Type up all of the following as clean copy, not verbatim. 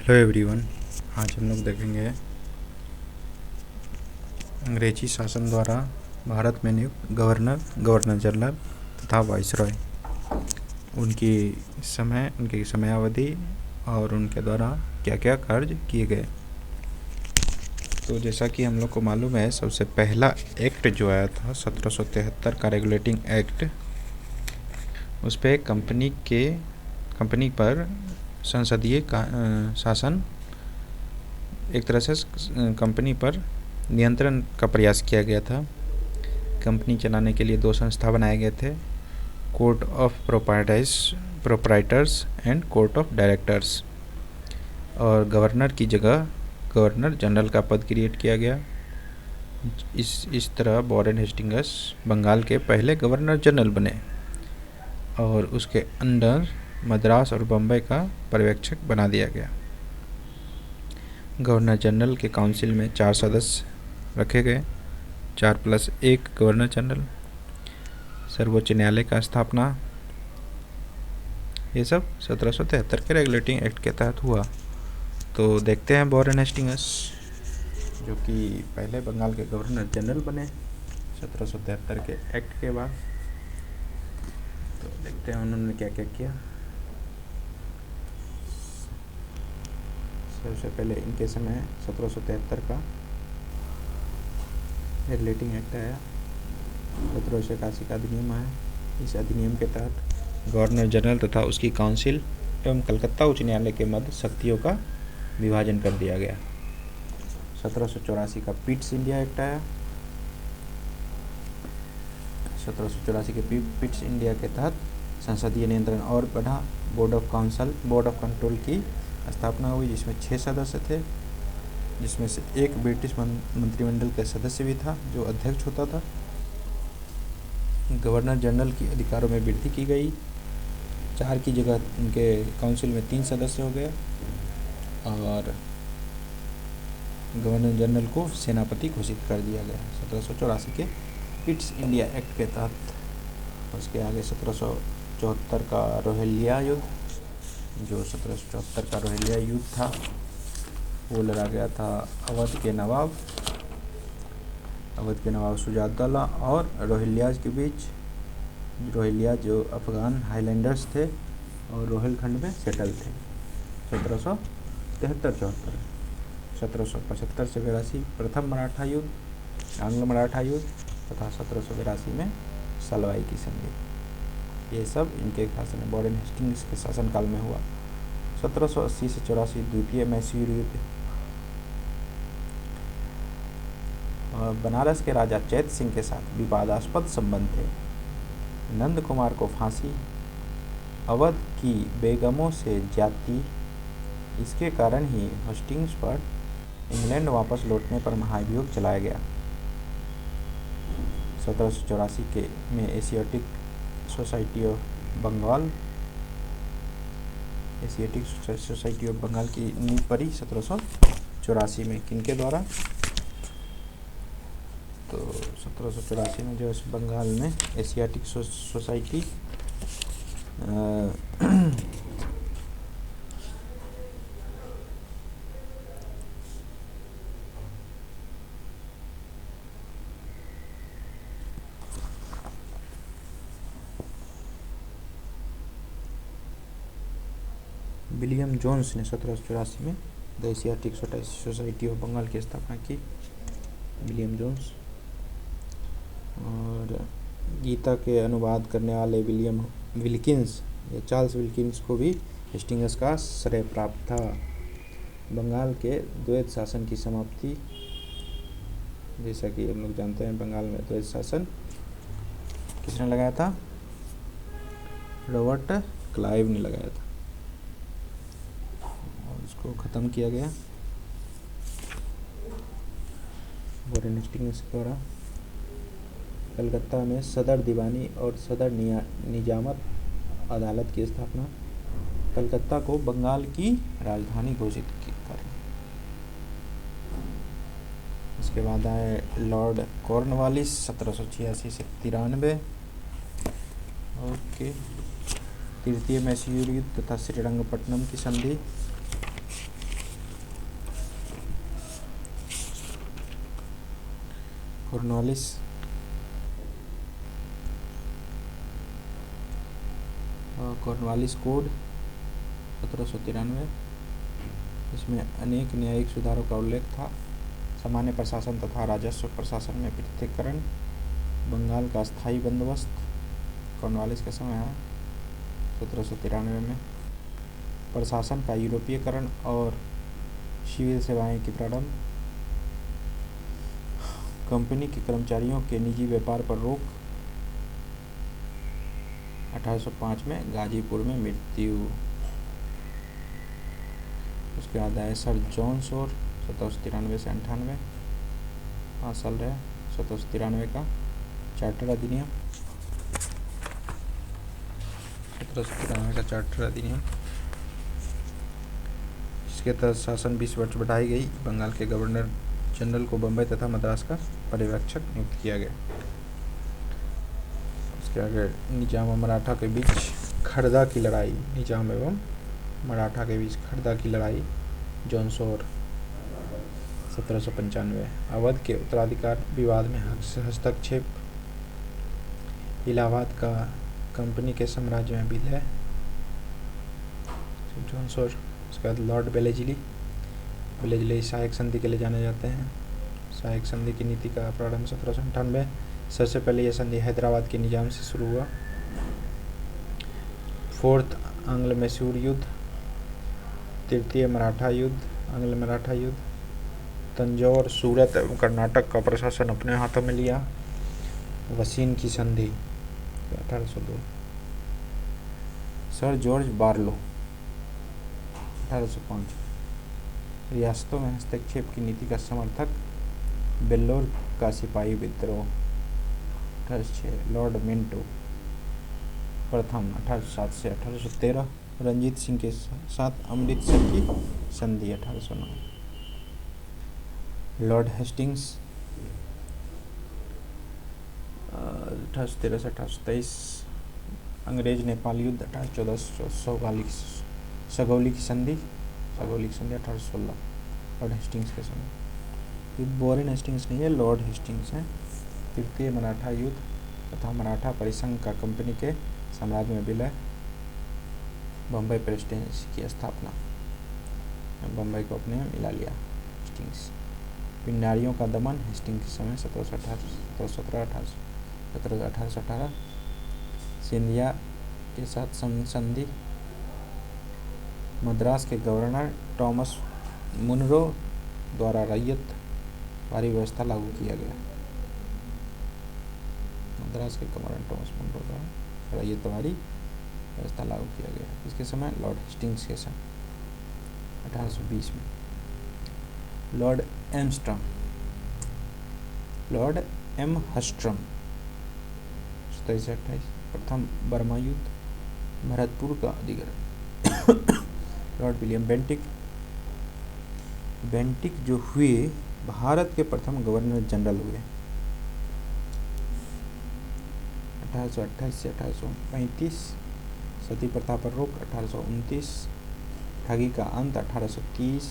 Hello everyone. आज हम लोग देखेंगे अंग्रेजी शासन द्वारा भारत में नियुक्त गवर्नर जनरल तथा वाइसरॉय, उनकी समयावधि और उनके द्वारा क्या क्या कार्य किए गए। तो जैसा कि हम लोग को मालूम है, सबसे पहला एक्ट जो आया था 1773 का रेगुलेटिंग एक्ट, उस पर कंपनी पर संसदीय शासन, एक तरह से कंपनी पर नियंत्रण का प्रयास किया गया था। कंपनी चलाने के लिए दो संस्था बनाए गए थे, court of proprietors and court of directors, और गवर्नर की जगह गवर्नर जनरल का पद क्रिएट किया गया। इस तरह वॉरेन हेस्टिंग्स बंगाल के पहले गवर्नर जनरल बने और उसके अंडर मद्रास और बम्बई का पर्यवेक्षक बना दिया गया। गवर्नर जनरल के काउंसिल में 4 सदस्य रखे गए, 4+1 गवर्नर जनरल। सर्वोच्च न्यायालय का स्थापना, ये सब 1773 के रेगुलेटिंग एक्ट के तहत हुआ। तो देखते हैं वॉरेन हेस्टिंग्स, जो कि पहले बंगाल के गवर्नर जनरल बने 1773 के एक्ट के बाद। तो देखते हैं उन्होंने क्या क्या किया। सबसे पहले इनके समय 1773 का रेगुलेटिंग एक्ट आया, 1781 का अधिनियम आया। इस अधिनियम के तहत गवर्नर जनरल तथा उसकी काउंसिल एवं कलकत्ता उच्च न्यायालय के मध्य शक्तियों का विभाजन कर दिया गया। 1784 का पिट्स इंडिया एक्ट आया। 1784 के पिट्स इंडिया के तहत संसदीय नियंत्रण और बढ़ा। बोर्ड ऑफ कंट्रोल की स्थापना हुई, जिसमें 6 सदस्य थे, जिसमें से एक ब्रिटिश मंत्रिमंडल का सदस्य भी था जो अध्यक्ष होता था। गवर्नर जनरल की अधिकारों में वृद्धि की गई, 4 की जगह उनके काउंसिल में 3 सदस्य हो गए और गवर्नर जनरल को सेनापति घोषित कर दिया गया 1784 के पिट्स इंडिया एक्ट के तहत। उसके आगे 1774 का रोहिल्ला युद्ध, जो 1774 का रोहिल्ला युद्ध था, वो लड़ा गया था अवध के नवाब शुजाउद्दौला और रोहिल्लाज के बीच। रोहिल्ला जो अफगान हाईलैंडर्स थे और रोहिलखंड में सेटल थे। 1773-74, 1775 से 82 प्रथम मराठा युद्ध, आंग्ल मराठा युद्ध तथा 1782 में सलवाई की संधि। ये सब इनके शासन वॉरेन हेस्टिंग्स के शासनकाल में हुआ। 1780 से 84 द्वितीय मैसूर युद्ध। बनारस के राजा चैत सिंह के साथ विवादास्पद संबंध थे। नंद कुमार को फांसी, अवध की बेगमों से ज्यादती, इसके कारण ही हेस्टिंग्स पर इंग्लैंड वापस लौटने पर महाभियोग चलाया गया। 1784 में एशियाटिक सोसाइटी ऑफ बंगाल की नींव पड़ी 1784 में। किनके द्वारा? तो 1784 में जो इस बंगाल में एशियाटिक सोसाइटी विलियम जोन्स ने 1784 में the Asiatic Society of Bengal की स्थापना की, विलियम जोन्स। और गीता के अनुवाद करने वाले विलियम विल्किंस या चार्ल्स विल्किंस को भी हेस्टिंग्स का श्रेय प्राप्त था। बंगाल के द्वैत शासन की समाप्ति, जैसा कि हम लोग जानते हैं, बंगाल में द्वैत शासन किसने लगाया था? रॉबर्ट क्लाइव ने लगाया था और इसको ख़त्म किया गया वॉरेन हेस्टिंग्स द्वारा। कलकत्ता में सदर दीवानी और सदर निजामत अदालत की स्थापना, कलकत्ता को बंगाल की राजधानी घोषित कर। इसके बाद आए लॉर्ड कॉर्नवालिस 1786 से 93। ओके, तृतीय मैसूर युद्ध तथा श्रीरंगपट्टनम की संधि कॉर्नवालिस कॉर्नवालिस कोड 1793। इसमें अनेक न्यायिक सुधारों का उल्लेख था। सामान्य प्रशासन तथा राजस्व प्रशासन में पृथक्करण, बंगाल का स्थायी बंदोबस्त कॉर्नवालिस के समय है 1793 में। प्रशासन का यूरोपीयकरण और सिविल सेवाएं की प्रारंभ, कंपनी के कर्मचारियों के निजी व्यापार पर रोक, 1805 में गाजीपुर में मृत्यु। उसके बाद आए सर जॉन शोर 1793 से 98, 5 साल रहे। 1793 का चार्टर अधिनियम, 1793 का चार्टर अधिनियम, इसके तहत शासन 20 वर्ष बढ़ाई गई। बंगाल के गवर्नर जनरल को बम्बई तथा मद्रास का पर्यवेक्षक नियुक्त किया गया। उसके आगे निजाम और मराठा के बीच खड़दा की लड़ाई, निजाम एवं मराठा के बीच खड़दा की लड़ाई, जॉन शोर 1795। अवध के उत्तराधिकार विवाद में हस्तक्षेप, इलाहाबाद का कंपनी के साम्राज्य में विलय, जॉन शोर। उसके बाद लॉर्ड बेलेजली सहायक संधि के लिए जाने जाते हैं। सहायक संधि की नीति का प्रारंभ 1798। सबसे पहले यह संधि हैदराबाद के निजाम से शुरू हुआ। फोर्थ आंग्ल मैसूर युद्ध, तृतीय मराठा युद्ध, आंग्ल मराठा युद्ध, तंजौर, सूरत एवं कर्नाटक का प्रशासन अपने हाथों में लिया। वसीन की संधि 1802। Sir George Barlow 1805। रियासतों में हस्तक्षेप की नीति का समर्थक, बेल्लोर का सिपाही विद्रोह 1806। लॉर्ड मिंटो प्रथम 1807 से 1813। रंजीत सिंह के साथ अमृतसर की संधि 1809। लॉर्ड हेस्टिंग्स 1813 से 1823। अंग्रेज नेपाल युद्ध 1814। सगौली की संधि 1816। लॉर्ड हेस्टिंग्स के समय। ये वॉरेन हेस्टिंग्स नहीं है, लॉर्ड हेस्टिंग्स हैं। तृतीय मराठा युद्ध तथा मराठा परिसंघ का कंपनी के साम्राज्य में विलय, बम्बई प्रेसिडेंसी की स्थापना, बम्बई को अपने में मिला लिया हेस्टिंग्स। पिंडारियों का दमन हेस्टिंग्स के समय 1718। सिंधिया के साथ संधि, मद्रास के गवर्नर टॉमस मुनरो द्वारा रैयत वारी व्यवस्था लागू किया गया। मद्रास के गवर्नर टॉमस मुनरो द्वारा रैयत वारी व्यवस्था लागू किया गया। इसके समय लॉर्ड हेस्टिंग्स के समय 1820 में। लॉर्ड एम हस्ट्रम 27 से 28। प्रथम बर्मा युद्ध, भरतपुर का अधिग्रहण। लॉर्ड विलियम बेंटिक जो हुए भारत के प्रथम गवर्नर जनरल हुए 1828 से 1835। सती प्रथा पर रोक 1829। ठगी का अंत 1830।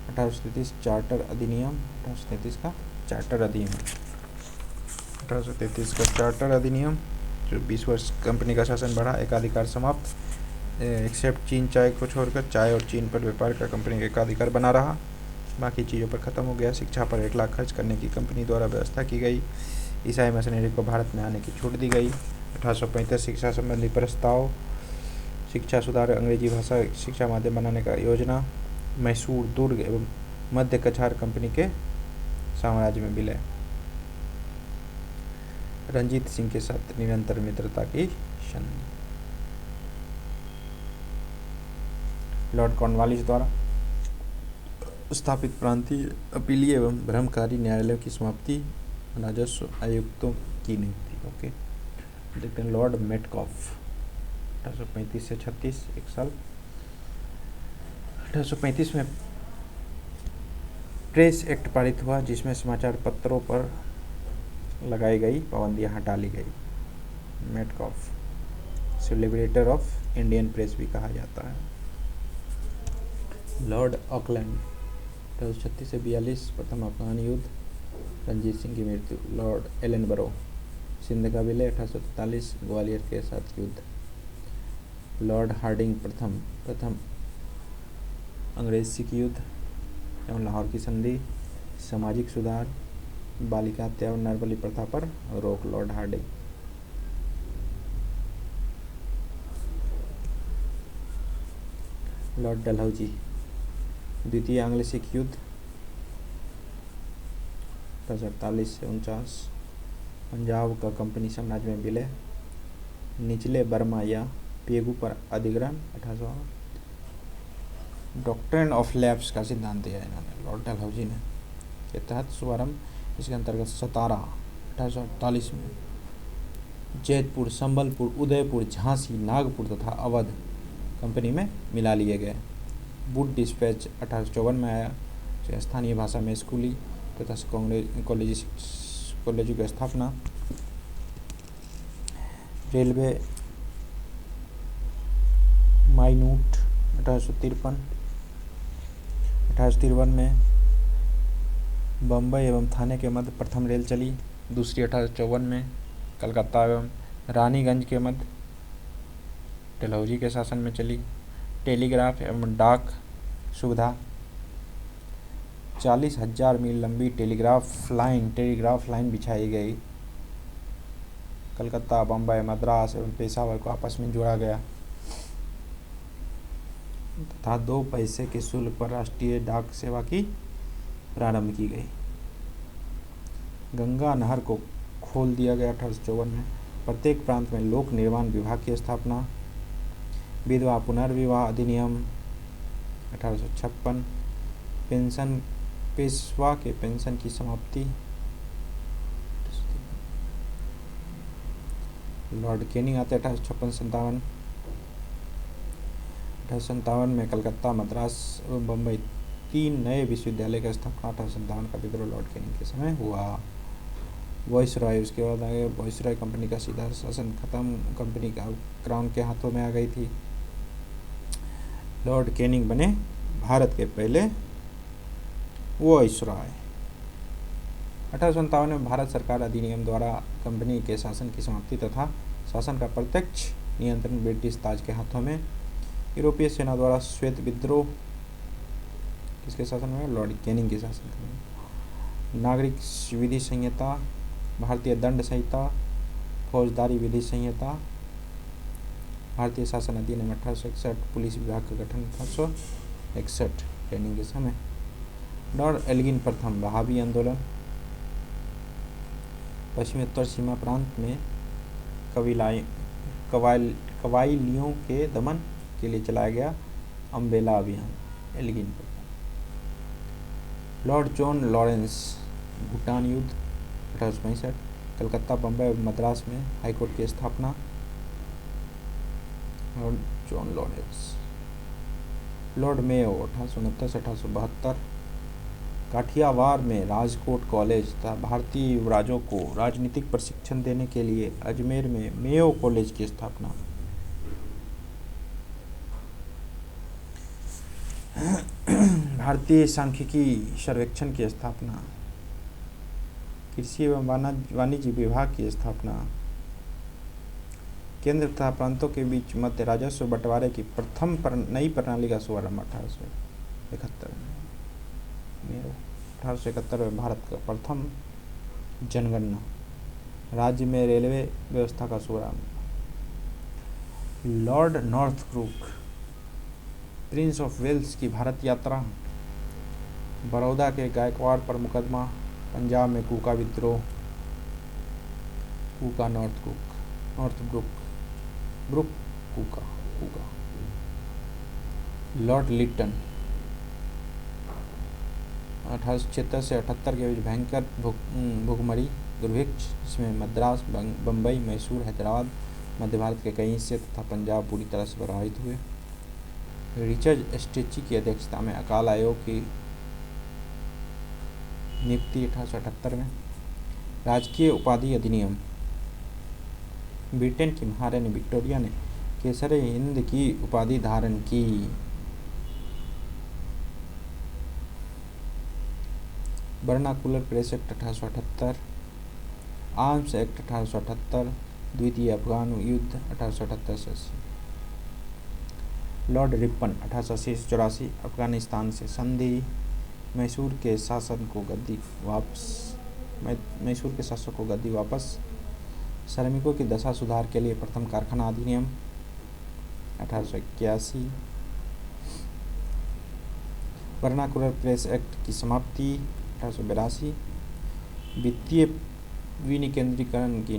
1833 चार्टर अधिनियम, 1833 का चार्टर अधिनियम, 1833 का चार्टर अधिनियम जो 20 वर्ष कंपनी का शासन बढ़ा। एकाधिकार समाप्त, एक्सेप्ट चीन, चाय को छोड़कर चाय और चीन पर व्यापार का कंपनी का एकाधिकार बना रहा, बाकी चीज़ों पर ख़त्म हो गया। शिक्षा पर 1 लाख खर्च करने की कंपनी द्वारा व्यवस्था की गई। ईसाई मशीनरी को भारत में आने की छूट दी गई। 1835 शिक्षा संबंधी प्रस्ताव, शिक्षा सुधार, अंग्रेजी भाषा शिक्षा माध्यम बनाने का योजना। मैसूर, दुर्ग एवं मध्य कछार कंपनी के साम्राज्य में विलय। रंजीत सिंह के साथ निरंतर मित्रता की संधि। लॉर्ड कॉर्नवालिस द्वारा स्थापित प्रांतीय, अपीलीय एवं भ्रमकारी न्यायालयों की समाप्ति, राजस्व आयुक्तों की नियुक्ति। ओके, देखते हैं लॉर्ड मेटकॉफ 1835 से 36, 1 साल। 1835 में प्रेस एक्ट पारित हुआ जिसमें समाचार पत्रों पर लगाई गई पाबंदियां हटा ली गई। मेटकॉफ सेलिब्रेटर ऑफ इंडियन प्रेस भी कहा जाता है। लॉर्ड ऑकलैंड 1836 से 42, प्रथम अफगान युद्ध, रंजीत सिंह की मृत्यु। लॉर्ड एलनबरो, सिंध का विलय 1843, ग्वालियर के साथ युद्ध। लॉर्ड हार्डिंग प्रथम अंग्रेज सिख युद्ध एवं लाहौर की संधि। सामाजिक सुधार, बालिका हत्या और नरबली प्रथा पर रोक। Lord Hardinge. लॉर्ड डलहौजी, द्वितीय आंग्ल सिख युद्ध 1848 से 49, पंजाब का कंपनी साम्राज्य में विलय। निचले बर्मा या पेगू पर अधिग्रहण 1800। डॉक्ट्रिन ऑफ लैप्स का सिद्धांत दिया इन्होंने लॉर्ड डलहौजी ने, के तहत शुभारंभ। इसके अंतर्गत सतारा 1848 में जैतपुर, संबलपुर, उदयपुर, झांसी, नागपुर तथा अवध कंपनी में मिला लिए गए। वुड डिस्पैच 1854 में आया, जो स्थानीय भाषा में स्कूली तथा कॉलेजों की स्थापना। Railway minute 1853। 1853 में बम्बई एवं थाने के मध्य प्रथम रेल चली। दूसरी 1854 में कलकत्ता एवं रानीगंज के मध्य डलहौजी के शासन में चली। टेलीग्राफ एवं डाक सुविधा, 40,000 मील लंबी टेलीग्राफ लाइन बिछाई गई। कलकत्ता, बम्बई, मद्रास एवं पेशावर को आपस में जोड़ा गया तथा 2 पैसे के शुल्क पर राष्ट्रीय डाक सेवा की प्रारंभ की गई। गंगा नहर को खोल दिया गया 1854 में। प्रत्येक प्रांत में लोक निर्माण विभाग की स्थापना। विधवा पुनर्विवाह अधिनियम 1856। पेंशन, पेशवा के पेंशन की समाप्ति। लॉर्ड कैनिंग आते 1856-57। 1857 में कलकत्ता, मद्रास एवं बम्बई 3 नए विश्वविद्यालय की स्थापना। 1857 का विद्रोह लॉर्ड कैनिंग के समय हुआ। वॉइसरॉय, उसके बाद आगे वॉइसरॉय कंपनी का सीधा शासन खत्म, कंपनी का क्राउन के हाथों में आ गई थी। लॉर्ड कैनिंग बने भारत के पहले वॉइसरॉय। 1857 में भारत सरकार अधिनियम द्वारा कंपनी के शासन की समाप्ति तथा शासन का प्रत्यक्ष नियंत्रण ब्रिटिश ताज के हाथों में। यूरोपीय सेना द्वारा श्वेत विद्रोह किसके शासन में? लॉर्ड कैनिंग के शासन में। नागरिक विधि संहिता, भारतीय दंड संहिता, फौजदारी विधि संहिता, भारतीय शासन अधिनियम 1861, पुलिस विभाग का गठन 1861 कैनिंग के समय। लॉर्ड एल्गिन प्रथम, वहाबी आंदोलन। पश्चिमोत्तर सीमा प्रांत में कबाइलियों के दमन के लिए चलाया गया अम्ब्रेला अभियान। एल्गिन प्रथम। लॉर्ड जॉन लॉरेंस, भूटान युद्ध 1865। कलकत्ता, बम्बई और मद्रास में हाईकोर्ट की स्थापना। Lord John Lawrence. Lord Mayo 1869 से 1872। काठियावाड़ में राजकोट कॉलेज तथा भारतीय युवराजों को राजनीतिक प्रशिक्षण देने के लिए अजमेर में मेयो कॉलेज की स्थापना। भारतीय सांख्यिकी सर्वेक्षण की स्थापना। कृषि एवं वाणिज्य विभाग की स्थापना। केंद्र तथा प्रांतों के बीच मध्य राजस्व बंटवारे की प्रथम नई प्रणाली का शुभारंभ 1871 में। 1871 में भारत का प्रथम जनगणना। राज्य में रेलवे व्यवस्था का शुभारंभ। Lord Northbrook, Prince of Wales की भारत यात्रा। बड़ौदा के गायकवाड़ पर मुकदमा। पंजाब में कूका विद्रोह। कूका नॉर्थब्रुक, कूका। लॉर्ड लिटन 1876 से 78 के बीच भयंकर भूखमरी दुर्भिक्ष, जिसमें मद्रास, बम्बई, मैसूर, हैदराबाद, मध्य भारत के कई हिस्से तथा पंजाब बुरी तरह से प्रभावित हुए। रिचर्ड स्टेची की अध्यक्षता में अकाल आयोग की नियुक्ति 1878 में। राजकीय उपाधि अधिनियम। ब्रिटेन की महारानी विक्टोरिया ने केसर हिंद की उपाधि धारण की। Vernacular press act 1878, arms act 1878, द्वितीय अफगान युद्ध 1878 से 80, लॉर्ड रिपन 1880 से 84, अफगानिस्तान से संधि, मैसूर के शासक को गद्दी वापस, श्रमिकों की दशा सुधार के लिए प्रथम कारखाना अधिनियम 1881, वर्नाकुलर प्रेस एक्ट की समाप्ति 1882, वित्तीय विनिकेंद्रीकरण की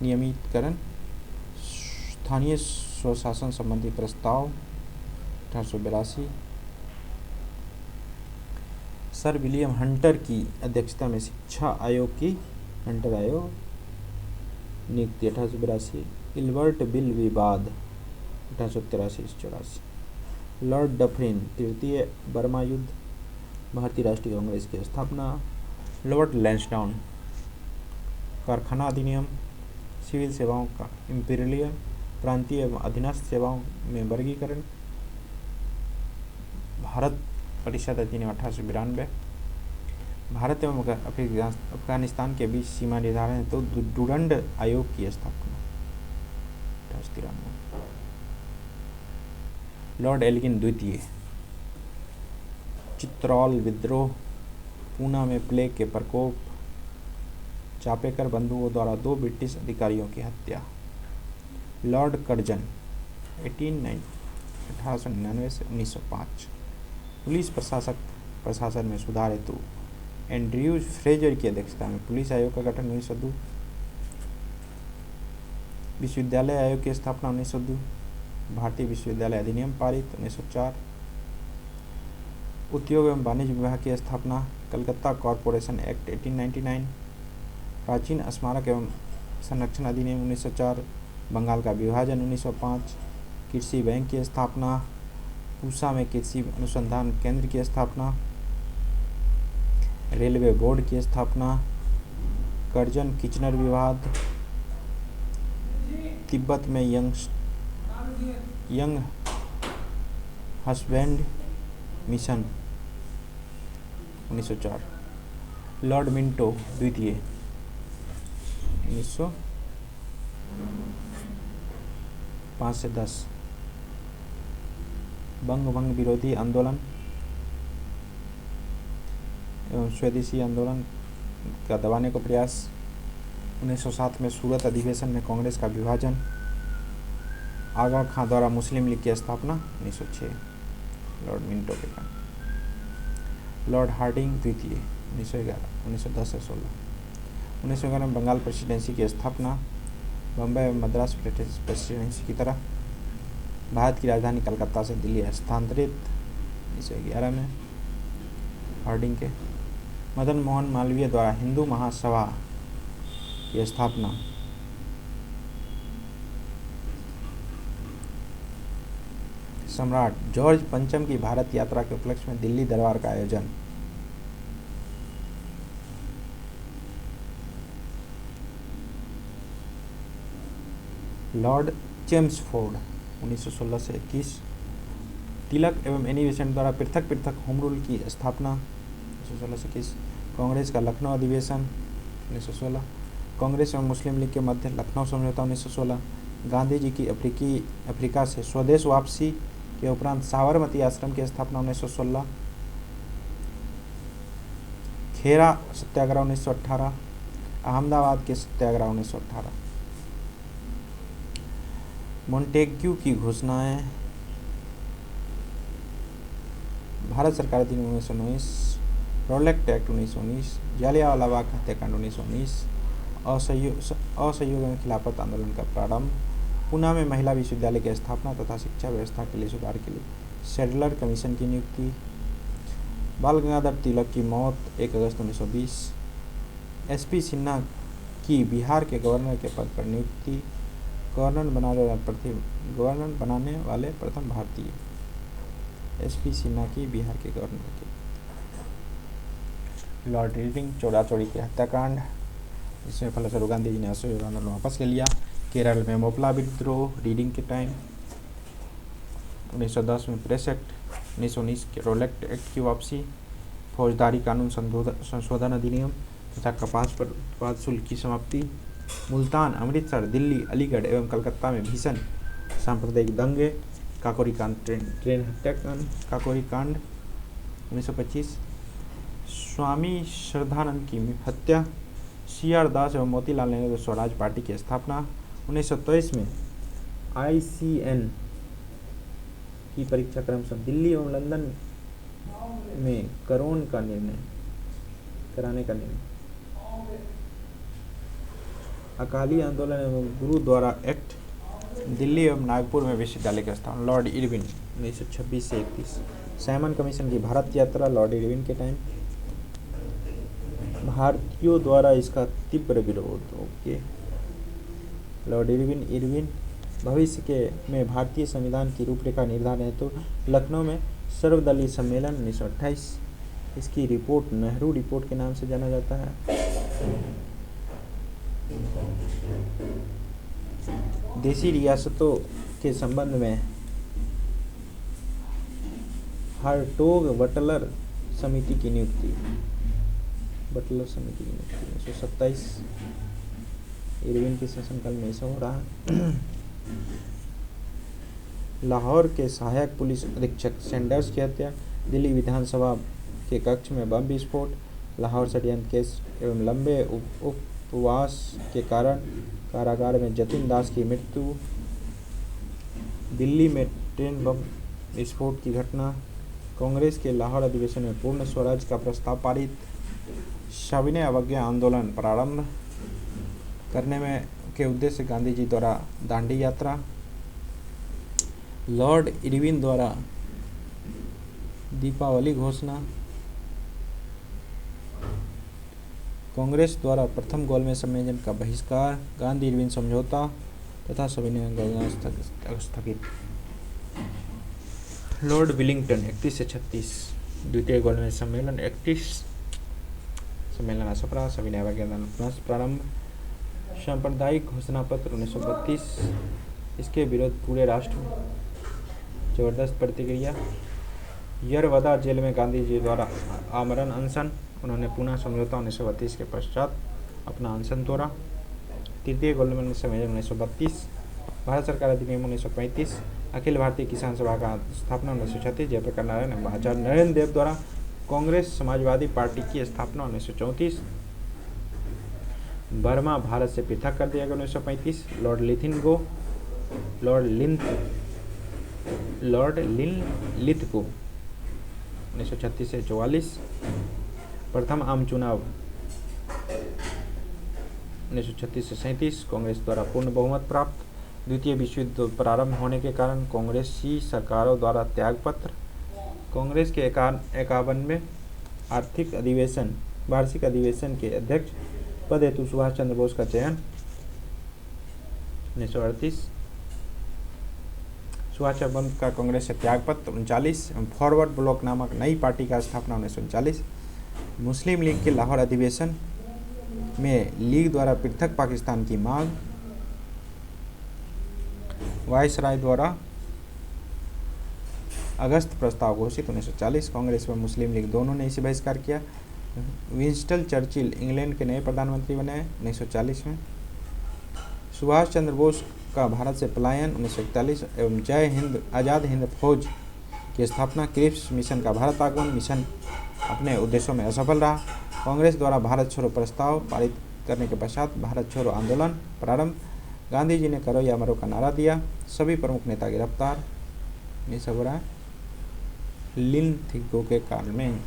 नियमितकरण, स्थानीय स्वशासन संबंधी प्रस्ताव 1882, सर विलियम हंटर की अध्यक्षता में शिक्षा आयोग की हंटर आयोग नियुक्ति 1882, इल्बर्ट बिल विवाद 1883 से 84, लॉर्ड डफरिन तृतीय बर्मा युद्ध, भारतीय राष्ट्रीय कांग्रेस की स्थापना, लॉर्ड लैंसडाउन कारखाना अधिनियम, सिविल सेवाओं का इम्पीरियल, प्रांतीय एवं अधीनस्थ सेवाओं में वर्गीकरण, भारत परिषद अधिनियम 1892, भारत एवं अफगानिस्तान के बीच सीमा निर्धारण हेतु तो डुरंड आयोग की स्थापना 1893, लॉर्ड एल्गिन द्वितीय, चित्रौल विद्रोह, पूना में प्लेग के प्रकोप, चापेकर बंधुओं द्वारा 2 ब्रिटिश अधिकारियों की हत्या, लॉर्ड कर्जन 1899 से 1905, पुलिस प्रशासन में सुधार हेतु एंड्रयूज फ्रेजर की अध्यक्षता में पुलिस आयोग का गठन 1902, विश्वविद्यालय आयोग की स्थापना 1902, भारतीय विश्वविद्यालय अधिनियम पारित 1904, उद्योग एवं वाणिज्य विभाग की स्थापना, कलकत्ता कॉरपोरेशन एक्ट 1899, प्राचीन स्मारक एवं संरक्षण अधिनियम 1904, बंगाल का विभाजन 1905, कृषि बैंक की स्थापना, पूसा में कृषि अनुसंधान केंद्र की स्थापना, रेलवे बोर्ड की स्थापना, कर्जन किचनर विवाद, तिब्बत में young husband mission 1904, Lord Minto द्वितीय 1905 से 10, बंग विरोधी आंदोलन एवं स्वदेशी आंदोलन का दबाने का प्रयास, 1907 में सूरत अधिवेशन में कांग्रेस का विभाजन, आगा खां द्वारा मुस्लिम लीग की स्थापना 1906, लॉर्ड मिंटो के कारण, लॉर्ड हार्डिंग द्वितीय 1911 1910 से 16, 1911 में बंगाल प्रेसिडेंसी की स्थापना, बम्बई एवं मद्रास प्रेसिडेंसी की तरह, भारत की राजधानी कलकत्ता से दिल्ली हस्तांतरित 1911 में हार्डिंग के, मदन मोहन मालवीय द्वारा हिंदू महासभा की स्थापना, सम्राट जॉर्ज पंचम की भारत यात्रा के उपलक्ष्य में दिल्ली दरबार का आयोजन, लॉर्ड चेम्सफोर्ड 1916 से 21, तिलक एवं एनी बेसेंट द्वारा पृथक होम रूल की स्थापना 1916 से 21, कांग्रेस का लखनऊ अधिवेशन 1916, कांग्रेस एवं मुस्लिम लीग के मध्य लखनऊ समझौता 1916, गांधी जी की अफ्रीका से स्वदेश वापसी के उपरांत साबरमती आश्रम की स्थापना 1916, खेरा सत्याग्रह 1918, अहमदाबाद के सत्याग्रह 1918, मोंटेग्यू की घोषणाएं, भारत सरकार अधिनियम 1919, रोलेक्ट एक्ट 1919, जालियांवाला बाग हत्याकांड 1919, असहयोग एवं खिलाफत आंदोलन का प्रारंभ, पूना में महिला विश्वविद्यालय की स्थापना तथा शिक्षा व्यवस्था के लिए सुधार के लिए सैडलर कमीशन की नियुक्ति, बाल गंगाधर तिलक की मौत 1 अगस्त 1920, एसपी सिन्हा की बिहार के गवर्नर के पद पर नियुक्ति, गवर्नर बनाने वाले प्रथम भारतीय, एसपी सिन्हा की बिहार के गवर्नर के, लॉर्ड रीडिंग चौड़ी के हत्याकांड, इसमें फलस्वरूप गांधी जी ने असहयोग आंदोलन वापस ले लिया, केरल में मोपला विद्रोह रीडिंग के टाइम, 1910 में प्रेस एक्ट, 1919 के रोलेक्ट एक्ट की वापसी, फौजदारी कानून संशोधन अधिनियम तथा कपास पर उत्पाद शुल्क की समाप्ति, मुल्तान, अमृतसर, दिल्ली, अलीगढ़ एवं कलकत्ता में भीषण सांप्रदायिक दंगे, काकोरी कांड, ट्रेन हत्याकांड, काकोरी कांड 1925, स्वामी श्रद्धानंद की हत्या, CR दास एवं मोतीलाल नेहरू स्वराज पार्टी की स्थापना, 1923 में ICN की परीक्षा क्रमशः दिल्ली एवं लंदन में कराने का निर्णय, अकाली आंदोलन एवं गुरुद्वारा एक्ट, दिल्ली एवं नागपुर में विश्वविद्यालय की स्थापना, लॉर्ड इरविन 1926 से 31, साइमन कमीशन की भारत यात्रा लॉर्ड इरविन के टाइम, भारतीयों द्वारा इसका तीव्र विरोध, ओके, लॉर्ड इरविन भविष्य में भारतीय संविधान की रूपरेखा निर्धारण हेतु लखनऊ में सर्वदलीय सम्मेलन 1928, इसकी रिपोर्ट नेहरू रिपोर्ट के नाम से जाना जाता है। देशी रियासतों के संबंध में हार्टोग बटलर समिति की नियुक्ति, 1927, इरविन के शासनकाल में ऐसा हो रहा है। लाहौर के सहायक पुलिस अधीक्षक सैंडर्स की हत्या, दिल्ली विधानसभा के कक्ष में बम विस्फोट, लाहौर षड्यंत्र केस एवं लंबे उपवास के कारण कारागार में जतिन दास की मृत्यु, दिल्ली में ट्रेन बम विस्फोट की घटना, कांग्रेस के लाहौर अधिवेशन में पूर्ण स्वराज का प्रस्ताव पारित, सविनय अवज्ञा आंदोलन प्रारंभ करने में के उद्देश्य गांधी जी द्वारा दांडी यात्रा, लॉर्ड इरविन द्वारा दीपावली घोषणा, कांग्रेस द्वारा प्रथम गोलमेज सम्मेलन का बहिष्कार, गांधी इरविन समझौता तथा सविनय आंदोलन स्थगित, लॉर्ड विलिंगटन 31 से 36, द्वितीय गोलमेज सम्मेलन 31, सम्मेलन असफल, सविनय अवज्ञा आंदोलन प्रारंभ, सांप्रदायिक घोषणा पत्र 1932, इसके विरोध पूरे राष्ट्र में जबरदस्त प्रतिक्रिया, यरवदा जेल में गांधी जी द्वारा आमरण अनशन, उन्होंने पुनः समझौता 1932 के पश्चात अपना अनशन तोड़ा, तृतीय गोलमेज सम्मेलन 1932, भारत सरकार अधिनियम 1935, अखिल भारतीय किसान सभा का स्थापना 1936, जयप्रकाश नारायण आचार्य नरेंद्र देव द्वारा कांग्रेस समाजवादी पार्टी की स्थापना 1934, बर्मा भारत से पृथक कर दिया गया 1935, लॉर्ड लिनलिथगो 1936 से 44, प्रथम आम चुनाव 1936 से 37, कांग्रेस द्वारा पूर्ण बहुमत प्राप्त, द्वितीय विश्व युद्ध प्रारंभ होने के कारण कांग्रेसी सरकारों द्वारा त्यागपत्र, कांग्रेस के 51वें वार्षिक अधिवेशन के अध्यक्ष पद हेतु सुभाष चंद्र बोस का चयन 1938, सुभाष चंद्र बोस का कांग्रेस से त्यागपत्र 39, फॉरवर्ड ब्लॉक नामक नई पार्टी का स्थापना 1939, मुस्लिम लीग के लाहौर अधिवेशन में लीग द्वारा पृथक पाकिस्तान की मांग, वायसराय द्वारा अगस्त प्रस्ताव घोषित 1940, कांग्रेस व मुस्लिम लीग दोनों ने इसे बहिष्कार किया, विंस्टन चर्चिल इंग्लैंड के नए प्रधानमंत्री बने 1940 में, सुभाष चंद्र बोस का भारत से पलायन 1941 एवं आज़ाद हिंद फौज की स्थापना, क्रिप्स मिशन का भारत आगमन, मिशन अपने उद्देश्यों में असफल रहा, कांग्रेस द्वारा भारत छोड़ो प्रस्ताव पारित करने के पश्चात भारत छोड़ो आंदोलन प्रारंभ, गांधी जी ने करो या मरो का नारा दिया, सभी प्रमुख नेता गिरफ्तार, ये सब हो रहा है लिनलिथगो के काल में।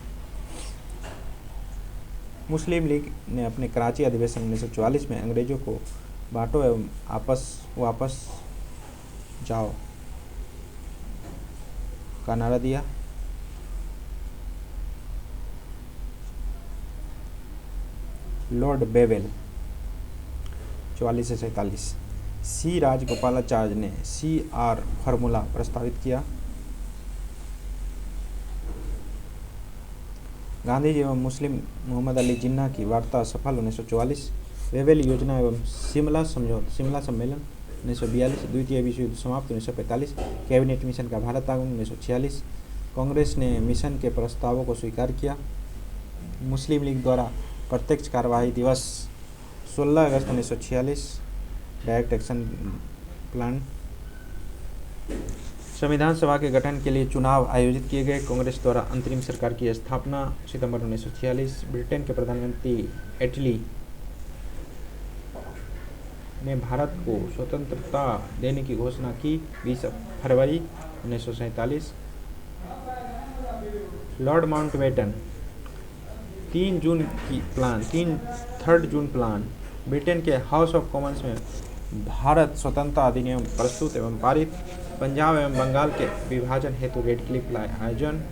मुस्लिम लीग ने अपने कराची अधिवेशन 1944 में अंग्रेजों को बांटो एवं वापस जाओ का नारा दिया, लॉर्ड बेवेल 44 से 47, सी राजगोपालाचार्य ने CR फार्मूला प्रस्तावित किया, गांधी जी एवं मुस्लिम मोहम्मद अली जिन्ना की वार्ता सफल 1944, वेवेल योजना एवं शिमला सम्मेलन 1942, द्वितीय विश्व युद्ध समाप्त 1945, कैबिनेट मिशन का भारत आगमन 1946, कांग्रेस ने मिशन के प्रस्तावों को स्वीकार किया। मुस्लिम लीग द्वारा प्रत्यक्ष कार्यवाही दिवस 16 अगस्त 1946, डायरेक्ट एक्शन प्लान। संविधान सभा के गठन के लिए चुनाव आयोजित किए गए। कांग्रेस द्वारा अंतरिम सरकार की स्थापना सितंबर 1946। ब्रिटेन के प्रधानमंत्री एटली ने भारत को स्वतंत्रता देने की घोषणा की 20 फरवरी 1947। लॉर्ड माउंटबेटन 3 जून प्लान। ब्रिटेन के हाउस ऑफ कॉमन्स में भारत स्वतंत्रता अधिनियम प्रस्तुत एवं पारित। पंजाब एवं बंगाल के विभाजन हेतु रेड क्लिफ आयोजन।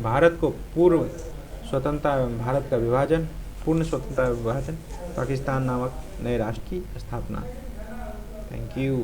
भारत को पूर्व स्वतंत्रता एवं भारत का विभाजन, पूर्ण स्वतंत्रता एवं विभाजन। पाकिस्तान नामक नए राष्ट्र की स्थापना। Thank you.